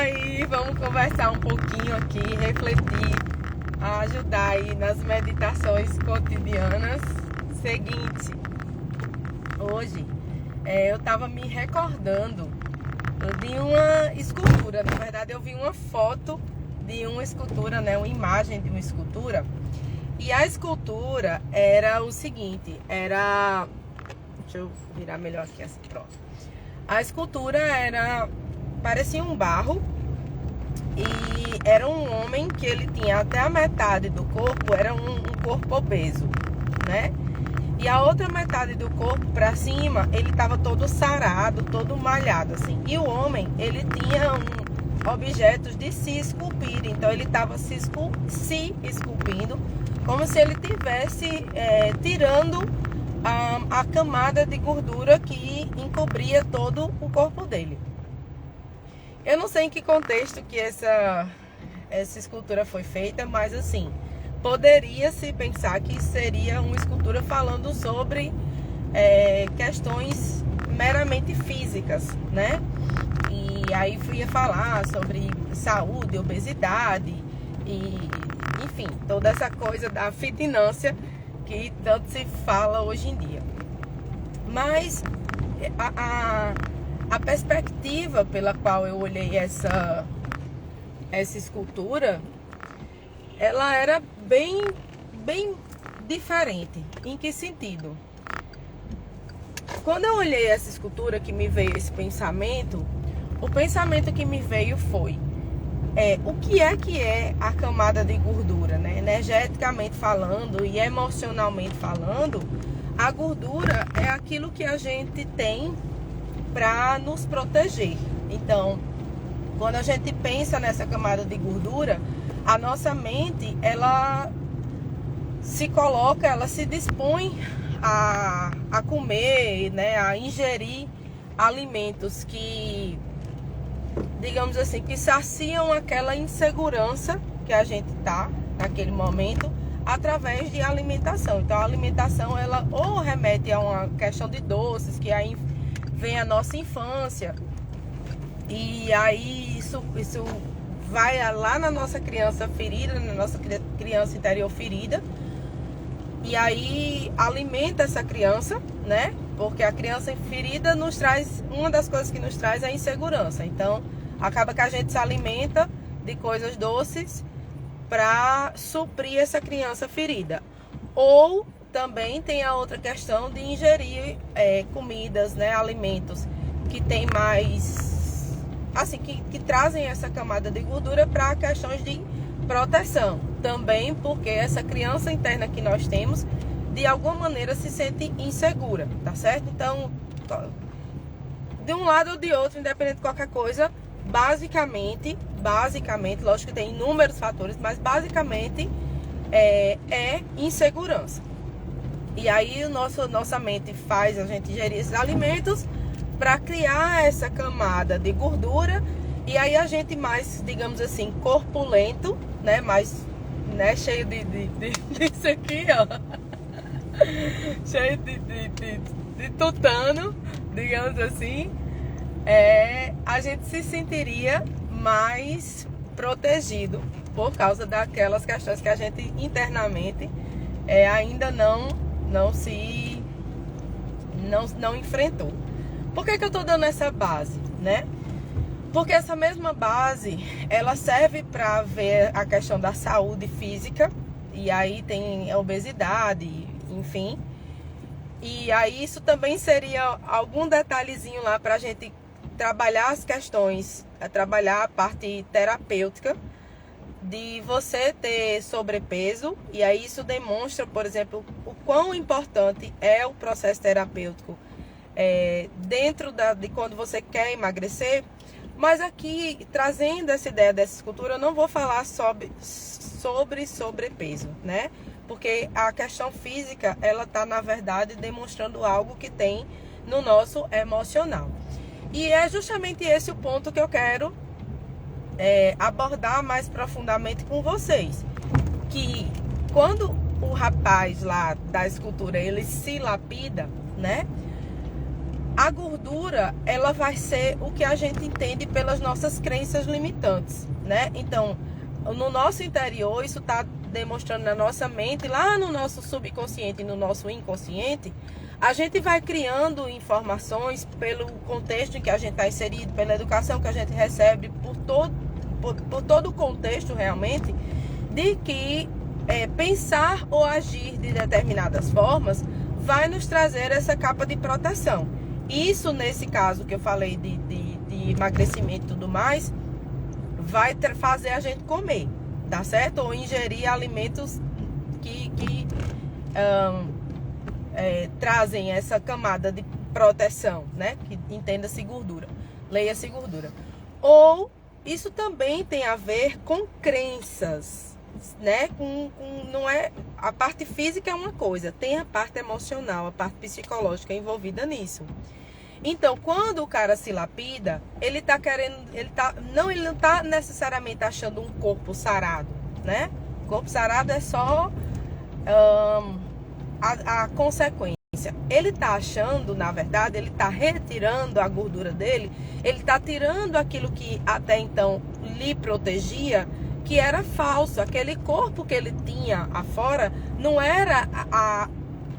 aí, vamos conversar um pouquinho aqui, refletir, ajudar aí nas meditações cotidianas. Seguinte, hoje eu tava me recordando de uma escultura. Na verdade, eu vi uma foto de uma escultura, né? Uma imagem de uma escultura. E a escultura era o seguinte, deixa eu virar melhor aqui assim, pronto. A escultura parecia um barro e era um homem que ele tinha até a metade do corpo, era um corpo obeso, né? E a outra metade do corpo para cima, ele estava todo sarado, todo malhado assim. E o homem, ele tinha objetos de se esculpir, então ele estava se esculpindo, como se ele estivesse tirando a camada de gordura que encobria todo o corpo dele. Eu não sei em que contexto que essa escultura foi feita, mas assim, poderia-se pensar que seria uma escultura falando sobre questões meramente físicas, né? E aí ia falar sobre saúde, obesidade e, enfim, toda essa coisa da fitnância que tanto se fala hoje em dia. Mas a perspectiva pela qual eu olhei essa escultura, ela era bem diferente. Em que sentido? Quando eu olhei essa escultura, que me veio esse pensamento, o pensamento que me veio foi o que é a camada de gordura, né? Energeticamente falando e emocionalmente falando, a gordura é aquilo que a gente tem para nos proteger. Então, quando a gente pensa nessa camada de gordura, a nossa mente, ela se coloca, ela se dispõe a comer, né, a ingerir alimentos que, digamos assim, que saciam aquela insegurança que a gente tá naquele momento através de alimentação. Então a alimentação, ela ou remete a uma questão de doces, que aí vem a nossa infância, e aí isso vai lá na nossa criança ferida, na nossa criança interior ferida, e aí alimenta essa criança, né? Porque a criança ferida nos traz, uma das coisas que nos traz é a insegurança. Então acaba que a gente se alimenta de coisas doces para suprir essa criança ferida. Ou também tem a outra questão de ingerir comidas, né, alimentos que tem mais, assim, que trazem essa camada de gordura para questões de proteção. Também porque essa criança interna que nós temos, de alguma maneira se sente insegura, tá certo? Então, de um lado ou de outro, independente de qualquer coisa, basicamente, lógico que tem inúmeros fatores, mas basicamente é insegurança. E aí nossa mente faz a gente ingerir esses alimentos para criar essa camada de gordura, e aí a gente mais, digamos assim, corpulento, né, mais, né, cheio disso aqui, ó, cheio de tutano, digamos assim, a gente se sentiria mais protegido por causa daquelas questões que a gente internamente ainda não enfrentou. Por que eu tô dando essa base, né? Porque essa mesma base, ela serve para ver a questão da saúde física, e aí tem a obesidade, enfim. E aí isso também seria algum detalhezinho lá para a gente trabalhar as questões, trabalhar a parte terapêutica de você ter sobrepeso. E aí isso demonstra, por exemplo, o quão importante é o processo terapêutico dentro de quando você quer emagrecer. Mas aqui, trazendo essa ideia dessa escultura, eu não vou falar sobre sobrepeso, né? Porque a questão física, ela está, na verdade, demonstrando algo que tem no nosso emocional. E é justamente esse o ponto que eu quero abordar mais profundamente com vocês. Que quando o rapaz lá da escultura, ele se lapida, né? A gordura, ela vai ser o que a gente entende pelas nossas crenças limitantes, né? Então, no nosso interior, isso está demonstrando na nossa mente, lá no nosso subconsciente e no nosso inconsciente, a gente vai criando informações pelo contexto em que a gente está inserido, pela educação que a gente recebe, por todo o contexto realmente, de que pensar ou agir de determinadas formas vai nos trazer essa capa de proteção. Isso, nesse caso que eu falei de emagrecimento e tudo mais, vai fazer a gente comer, tá certo? Ou ingerir alimentos que trazem essa camada de proteção, né? Que entenda-se gordura, leia-se gordura. Ou isso também tem a ver com crenças, né? Não é, a parte física é uma coisa, tem a parte emocional, a parte psicológica envolvida nisso. Então, quando o cara se lapida, ele não tá necessariamente achando um corpo sarado, né? O corpo sarado é só a consequência. Ele tá achando, na verdade, ele tá retirando a gordura dele, ele tá tirando aquilo que até então lhe protegia, que era falso. Aquele corpo que ele tinha afora não era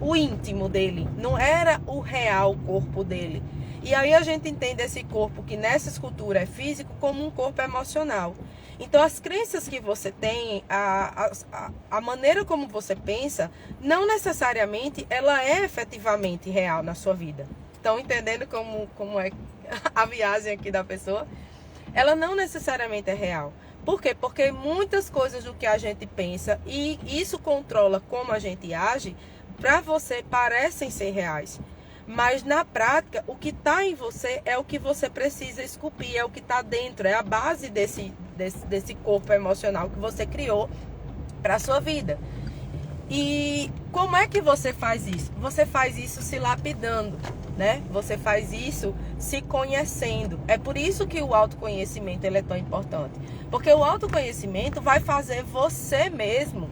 o íntimo dele, não era o real corpo dele. E aí a gente entende esse corpo, que nessa escultura é físico, como um corpo emocional. Então as crenças que você tem, a maneira como você pensa, não necessariamente ela é efetivamente real na sua vida. Estão entendendo como é a viagem aqui da pessoa? Ela não necessariamente é real. Por quê? Porque muitas coisas do que a gente pensa, e isso controla como a gente age, para você parecem ser reais. Mas na prática, o que está em você é o que você precisa esculpir, é o que está dentro, é a base desse corpo emocional que você criou para a sua vida. E como é que você faz isso? Você faz isso se lapidando, né? Você faz isso se conhecendo. É por isso que o autoconhecimento ele é tão importante. Porque o autoconhecimento vai fazer você mesmo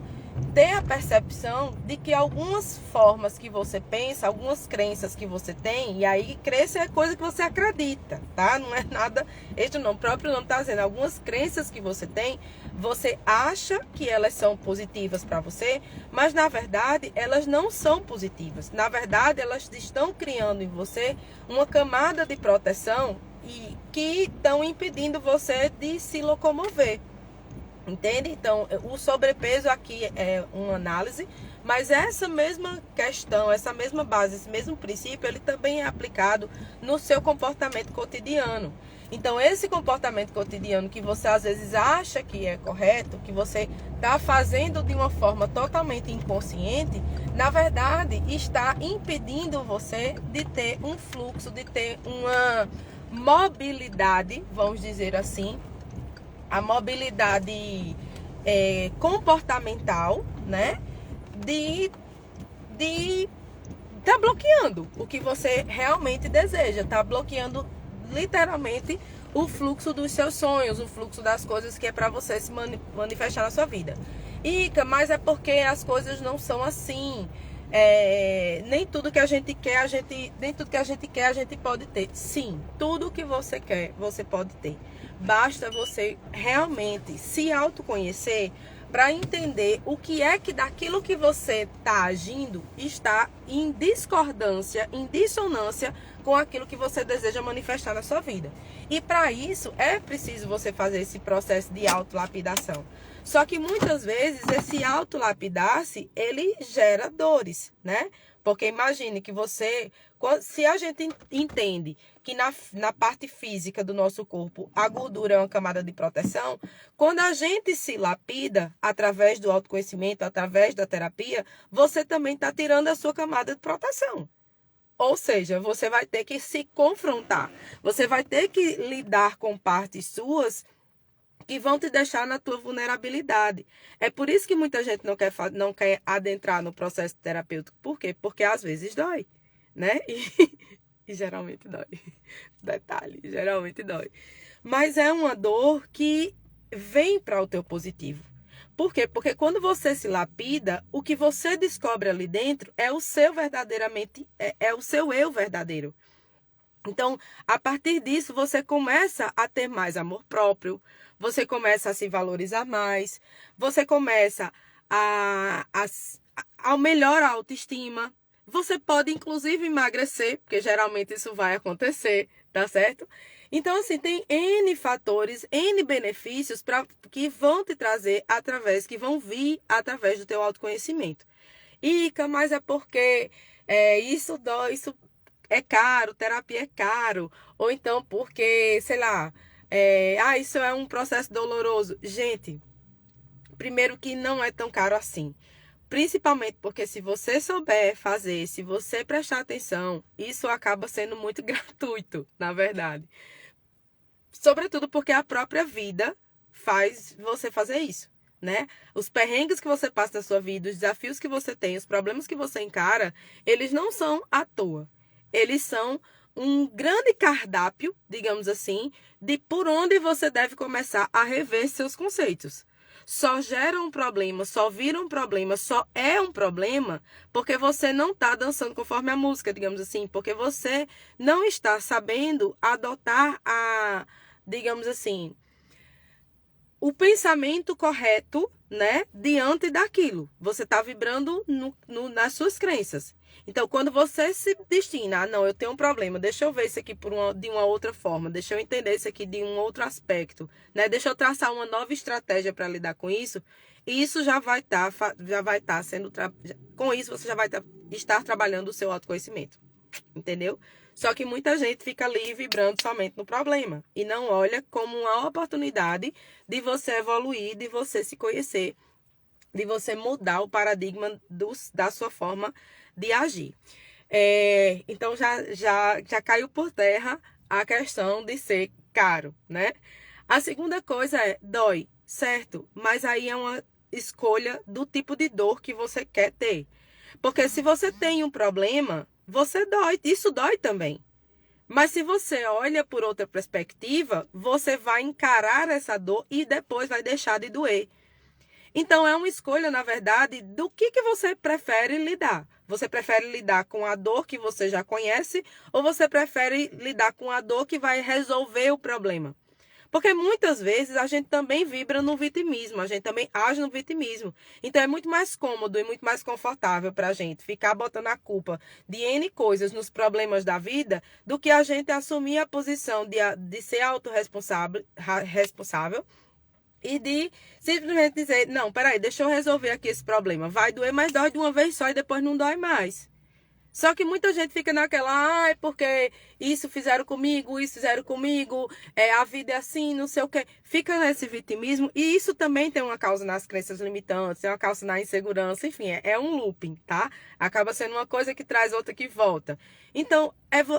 ter a percepção de que algumas formas que você pensa, algumas crenças que você tem, e aí crença é coisa que você acredita, tá? Não é nada, o próprio nome tá dizendo, algumas crenças que você tem, você acha que elas são positivas para você, mas na verdade elas não são positivas. Na verdade, elas estão criando em você uma camada de proteção e que estão impedindo você de se locomover. Entende? Então, o sobrepeso aqui é uma análise, mas essa mesma questão, essa mesma base, esse mesmo princípio, ele também é aplicado no seu comportamento cotidiano. Então, esse comportamento cotidiano que você às vezes acha que é correto, que você está fazendo de uma forma totalmente inconsciente, na verdade, está impedindo você de ter um fluxo, de ter uma mobilidade, vamos dizer assim, a mobilidade comportamental, né? Tá bloqueando o que você realmente deseja, tá bloqueando literalmente o fluxo dos seus sonhos, o fluxo das coisas que é para você se manifestar na sua vida. Ica, mas é porque as coisas não são assim. Nem tudo que a gente quer, a gente pode ter. Sim, tudo que você quer, você pode ter. Basta você realmente se autoconhecer para entender o que é que daquilo que você está agindo está em discordância, em dissonância com aquilo que você deseja manifestar na sua vida. E para isso é preciso você fazer esse processo de autolapidação. Só que muitas vezes esse autolapidar-se, ele gera dores, né? Porque imagine que você, se a gente entende que na parte física do nosso corpo a gordura é uma camada de proteção, quando a gente se lapida através do autoconhecimento, através da terapia, você também está tirando a sua camada de proteção. Ou seja, você vai ter que se confrontar, você vai ter que lidar com partes suas que vão te deixar na tua vulnerabilidade. É por isso que muita gente não quer adentrar no processo terapêutico. Por quê? Porque às vezes dói, né? E geralmente dói. Detalhe, geralmente dói. Mas é uma dor que vem para o teu positivo. Por quê? Porque quando você se lapida, o que você descobre ali dentro é o seu verdadeiramente, é o seu eu verdadeiro. Então, a partir disso, você começa a ter mais amor próprio, você começa a se valorizar mais, você começa a melhorar a autoestima. Você pode, inclusive, emagrecer, porque geralmente isso vai acontecer, tá certo? Então, assim, tem N fatores, N benefícios que vão te trazer que vão vir através do teu autoconhecimento. Ica, mas é porque isso dói, isso é caro, terapia é caro, ou então porque, sei lá, isso é um processo doloroso. Gente, primeiro que não é tão caro assim. Principalmente porque se você souber fazer, se você prestar atenção, isso acaba sendo muito gratuito, na verdade. Sobretudo porque a própria vida faz você fazer isso, né? Os perrengues que você passa na sua vida, os desafios que você tem, os problemas que você encara, eles não são à toa. Eles são um grande cardápio, digamos assim, de por onde você deve começar a rever seus conceitos. Só gera um problema, só vira um problema, só é um problema porque você não está dançando conforme a música, digamos assim, porque você não está sabendo adotar digamos assim, o pensamento correto, né, diante daquilo. Você está vibrando nas suas crenças. Então, quando você se destina, não, eu tenho um problema, deixa eu ver isso aqui de uma outra forma, deixa eu entender isso aqui de um outro aspecto, né? Deixa eu traçar uma nova estratégia para lidar com isso. E isso já vai estar sendo com isso você já vai estar trabalhando o seu autoconhecimento. Entendeu? Só que muita gente fica ali vibrando somente no problema e não olha como uma oportunidade de você evoluir, de você se conhecer, de você mudar o paradigma da sua forma de agir. Então já caiu por terra a questão de ser caro, né? A segunda coisa dói, certo? Mas aí é uma escolha do tipo de dor que você quer ter. Porque se você tem um problema, você dói, isso dói também. Mas se você olha por outra perspectiva, você vai encarar essa dor e depois vai deixar de doer. Então é uma escolha, na verdade, do que você prefere lidar. Você prefere lidar com a dor que você já conhece ou você prefere lidar com a dor que vai resolver o problema? Porque muitas vezes a gente também vibra no vitimismo, a gente também age no vitimismo. Então é muito mais cômodo e muito mais confortável para a gente ficar botando a culpa de N coisas nos problemas da vida do que a gente assumir a posição de ser autorresponsável responsável, e de simplesmente dizer, não, peraí, deixa eu resolver aqui esse problema. Vai doer, mas dói de uma vez só e depois não dói mais. Só que muita gente fica naquela, porque isso fizeram comigo, a vida é assim, não sei o quê. Fica nesse vitimismo e isso também tem uma causa nas crenças limitantes, tem uma causa na insegurança, enfim, é um looping, tá? Acaba sendo uma coisa que traz outra que volta. Então,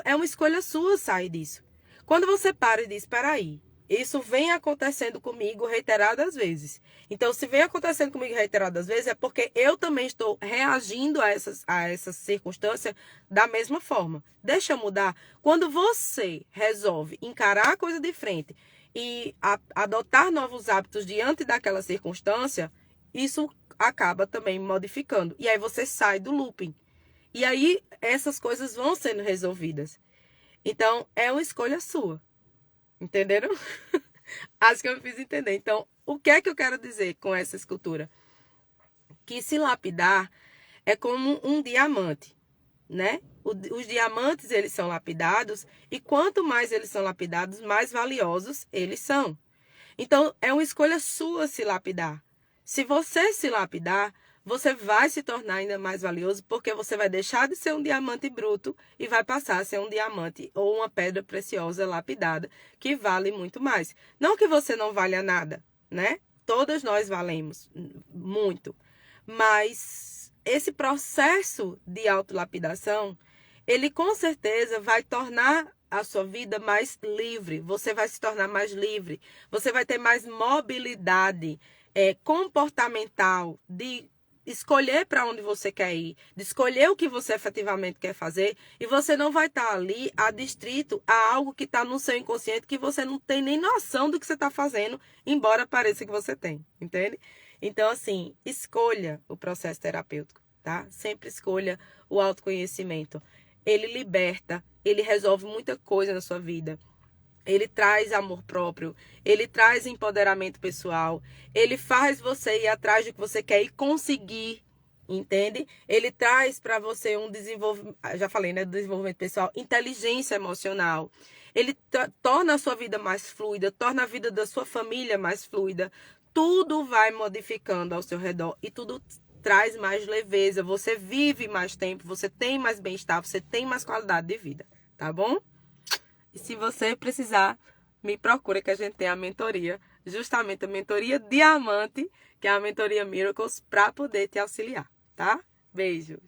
é uma escolha sua sair disso. Quando você para e diz, espera aí, isso vem acontecendo comigo reiteradas vezes. Então, se vem acontecendo comigo reiteradas vezes, é porque eu também estou reagindo a essas circunstâncias da mesma forma. Deixa eu mudar. Quando você resolve encarar a coisa de frente e adotar novos hábitos diante daquela circunstância, isso acaba também modificando. E aí você sai do looping. E aí essas coisas vão sendo resolvidas. Então, é uma escolha sua. Entenderam? Acho que eu me fiz entender. Então, o que é que eu quero dizer com essa escultura? Que se lapidar é como um diamante, né? Os diamantes, eles são lapidados e quanto mais eles são lapidados, mais valiosos eles são. Então, é uma escolha sua se lapidar. Se você se lapidar, você vai se tornar ainda mais valioso porque você vai deixar de ser um diamante bruto e vai passar a ser um diamante ou uma pedra preciosa lapidada que vale muito mais. Não que você não valha nada, né? Todas nós valemos muito. Mas esse processo de autolapidação, ele com certeza vai tornar a sua vida mais livre. Você vai se tornar mais livre. Você vai ter mais mobilidade comportamental de escolher para onde você quer ir, de escolher o que você efetivamente quer fazer, e você não vai estar ali adstrito a algo que está no seu inconsciente que você não tem nem noção do que você está fazendo, embora pareça que você tem, entende? Então, assim, escolha o processo terapêutico, tá? Sempre escolha o autoconhecimento. Ele liberta, ele resolve muita coisa na sua vida. Ele traz amor próprio, ele traz empoderamento pessoal, ele faz você ir atrás do que você quer e conseguir, entende? Ele traz para você um desenvolvimento, já falei, né, do desenvolvimento pessoal, inteligência emocional. Ele torna a sua vida mais fluida, torna a vida da sua família mais fluida. Tudo vai modificando ao seu redor e tudo traz mais leveza. Você vive mais tempo, você tem mais bem-estar, você tem mais qualidade de vida, tá bom? E se você precisar, me procura que a gente tem a mentoria, justamente a mentoria Diamante, que é a mentoria Miracles, para poder te auxiliar, tá? Beijo!